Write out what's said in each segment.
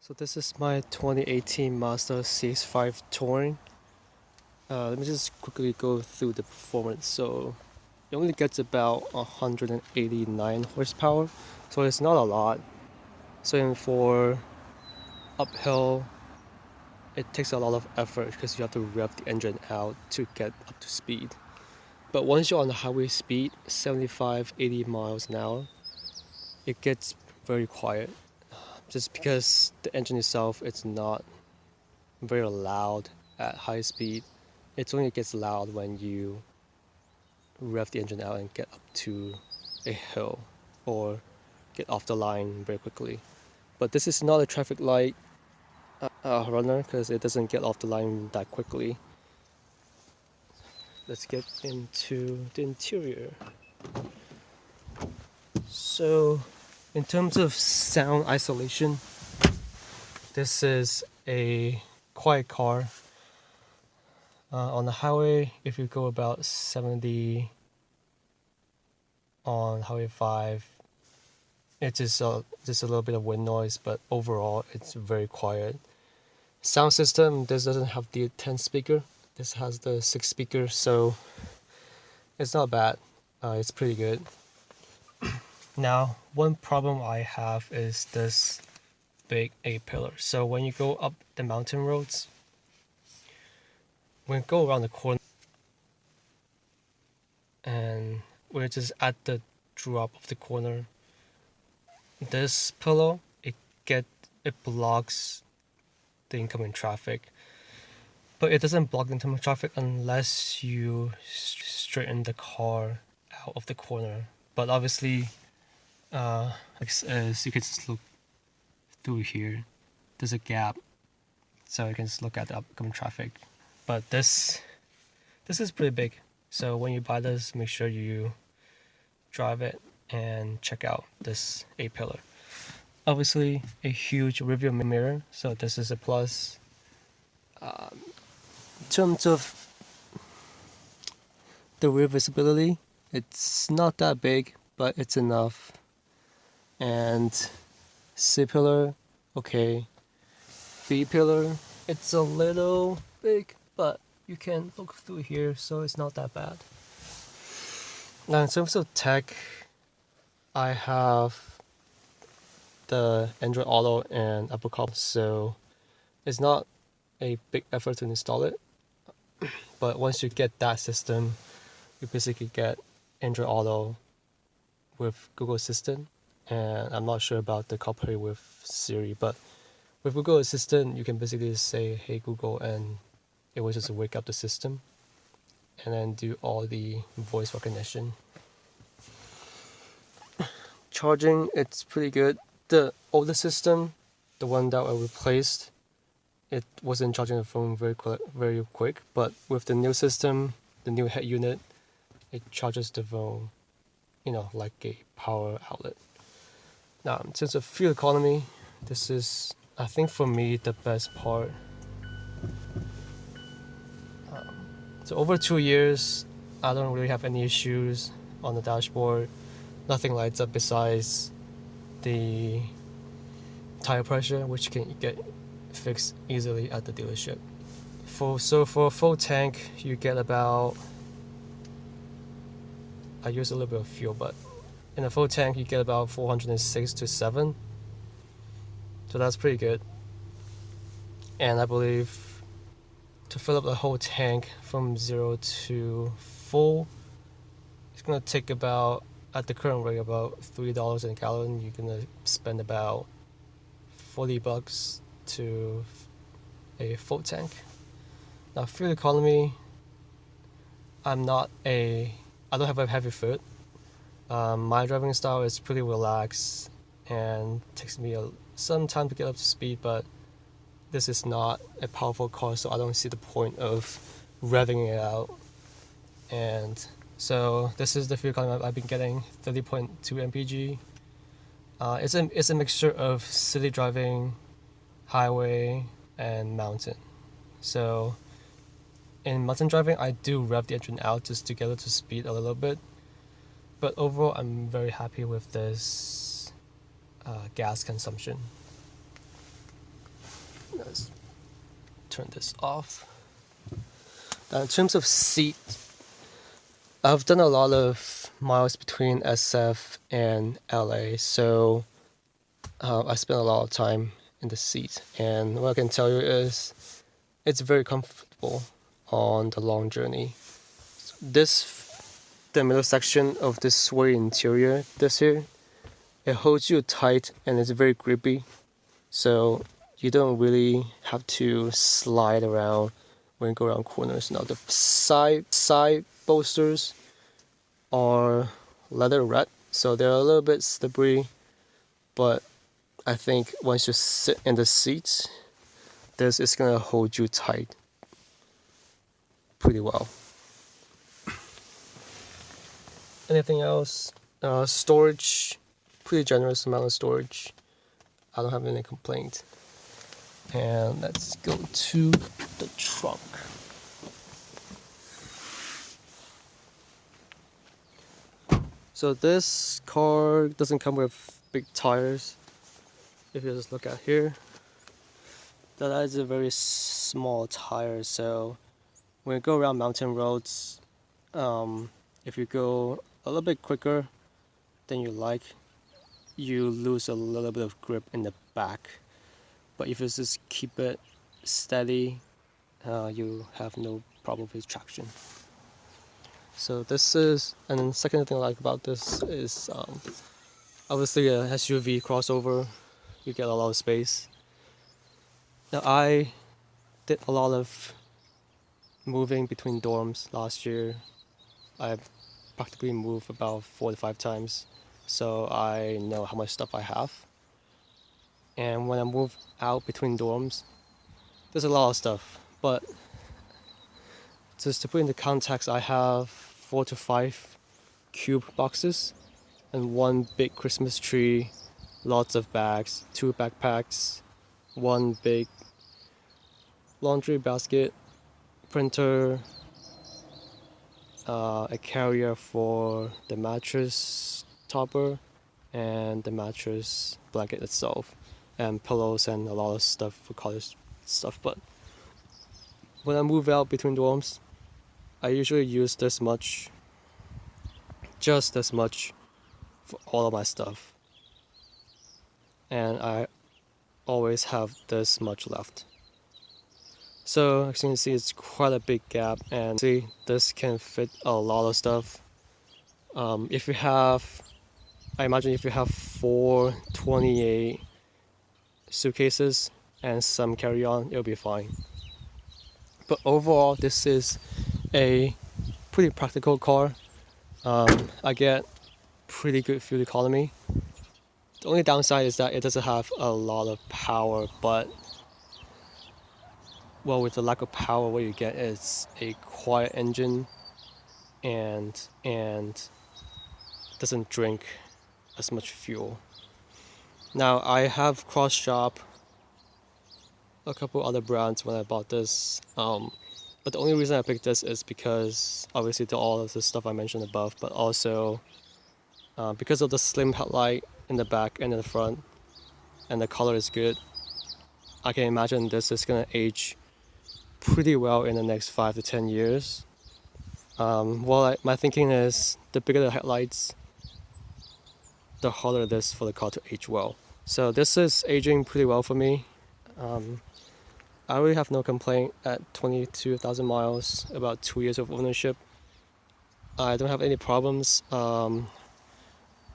So this is my 2018 Mazda CX-5 Touring. Let me just quickly go through the performance. So it only gets about 189 horsepower, so it's not a lot. So for uphill, it takes a lot of effort because you have to rev the engine out to get up to speed. But once you're on the highway speed, 75, 80 miles an hour, it gets very quiet. Just because the engine itself, it's not very loud at high speed. It only gets loud when you rev the engine out and get up to a hill or get off the line very quickly. But this is not a traffic light runner because it doesn't get off the line that quickly. Let's get into the interior. So in terms of sound isolation, this is a quiet car. On the highway, if you go about 70 on Highway 5, it's just a little bit of wind noise, but overall it's very quiet. Sound system, this doesn't have the 10 speaker. This has the 6 speaker, so it's not bad. It's pretty good. Now, one problem I have is this big A-pillar. So when you go up the mountain roads, when you go around the corner, and we're just at the drop of the corner, this pillow, it blocks the incoming traffic, but it doesn't block the incoming traffic unless you straighten the car out of the corner. But obviously, as you can just look through here, there's a gap, so you can just look at the upcoming traffic. But this is pretty big, so when you buy this, make sure you drive it and check out this A-pillar. Obviously, a huge rearview mirror, so this is a plus. In terms of the rear visibility, it's not that big, but it's enough. And C-pillar, okay. B-pillar, it's a little big, but you can look through here, so it's not that bad. Now in terms of tech, I have the Android Auto and Apple CarPlay, so it's not a big effort to install it. But once you get that system, you basically get Android Auto with Google Assistant, and I'm not sure about the CarPlay with Siri, but with Google Assistant, you can basically say, "Hey Google," and it will just wake up the system, and then do all the voice recognition. Charging, it's pretty good. The older system, the one that I replaced, it wasn't charging the phone very quick. But with the new system, the new head unit, it charges the phone, like a power outlet. Now, in terms of fuel economy, this is, I think for me, the best part. So over 2 years, I don't really have any issues on the dashboard. Nothing lights up besides the tire pressure, which can get fixed easily at the dealership. For a full tank, you get about, I use a little bit of fuel, but in a full tank you get about 406 to 7, so that's pretty good. And I believe to fill up the whole tank from 0 to full, it's gonna take about, at the current rate, about $3 a gallon. You're gonna spend about $40 to a full tank. Now, fuel economy, I don't have a heavy foot. My driving style is pretty relaxed and takes me some time to get up to speed, but this is not a powerful car, so I don't see the point of revving it out. And so this is the fuel economy I've been getting, 30.2 mpg. It's a mixture of city driving, highway, and mountain. So in mountain driving, I do rev the engine out just to get it to speed a little bit. But overall, I'm very happy with this gas consumption. Let's turn this off. Now in terms of seat, I've done a lot of miles between SF and LA, so I spent a lot of time in the seat, and what I can tell you is it's very comfortable on the long journey. The middle section of this suede interior, this here, it holds you tight and it's very grippy, so you don't really have to slide around when you go around corners. Now the side bolsters are leather red, so they're a little bit slippery, but I think once you sit in the seats, this is gonna hold you tight pretty well. Anything else? Storage, pretty generous amount of storage. I don't have any complaint. And let's go to the trunk. So this car doesn't come with big tires. If you just look at here, that is a very small tire, so when you go around mountain roads, if you go a little bit quicker than you like, you lose a little bit of grip in the back. But if you just keep it steady, you have no problem with traction. So this is, and then the second thing I like about this is obviously a SUV crossover, you get a lot of space. Now I did a lot of moving between dorms last year. I practically moved about 4 to 5 times, so I know how much stuff I have. And when I move out between dorms, there's a lot of stuff, but just to put into context, I have 4 to 5 cube boxes and 1 big Christmas tree, lots of bags, 2 backpacks, 1 big laundry basket, printer, a carrier for the mattress topper and the mattress blanket itself, and pillows and a lot of stuff for college stuff. But when I move out between dorms, I usually use this much, just as much, for all of my stuff, and I always have this much left. So as you can see, it's quite a big gap, and see, this can fit a lot of stuff. If you have, I imagine if you have 4 28 suitcases and some carry-on, it'll be fine. But overall, this is a pretty practical car. I get pretty good fuel economy. The only downside is that it doesn't have a lot of power, but well, with the lack of power, what you get is a quiet engine and doesn't drink as much fuel. Now I have cross-shop a couple other brands when I bought this, but the only reason I picked this is because obviously to all of the stuff I mentioned above, but also because of the slim headlight in the back and in the front, and the color is good. I can imagine this is gonna age pretty well in the next 5 to 10 years. My thinking is the bigger the headlights, the harder it is for the car to age well. So this is aging pretty well for me. I really have no complaint at 22,000 miles, about 2 years of ownership. I don't have any problems.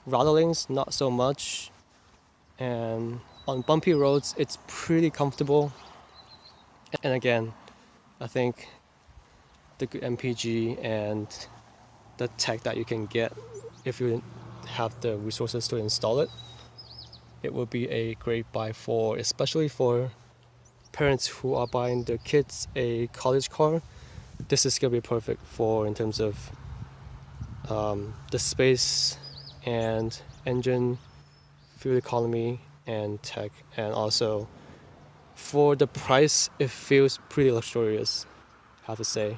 Rattlings, not so much. And on bumpy roads, it's pretty comfortable. And again, I think the good MPG and the tech that you can get if you have the resources to install it, it will be a great buy for, especially for parents who are buying their kids a college car. This is gonna be perfect for in terms of the space and engine, fuel economy, and tech, and also for the price, it feels pretty luxurious, I have to say.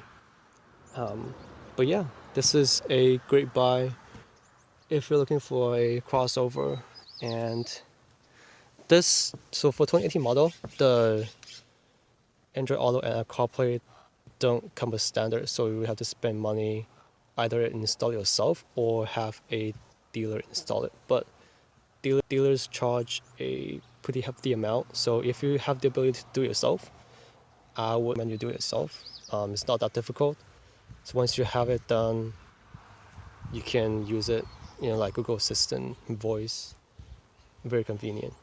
But yeah, this is a great buy if you're looking for a crossover. And this, so for 2018 model, the Android Auto and CarPlay don't come with standard, so you have to spend money either install it yourself or have a dealer install it. But dealers charge a pretty hefty amount, so if you have the ability to do it yourself, I would recommend you do it yourself. It's not that difficult. So once you have it done, you can use it, like Google Assistant, voice, very convenient.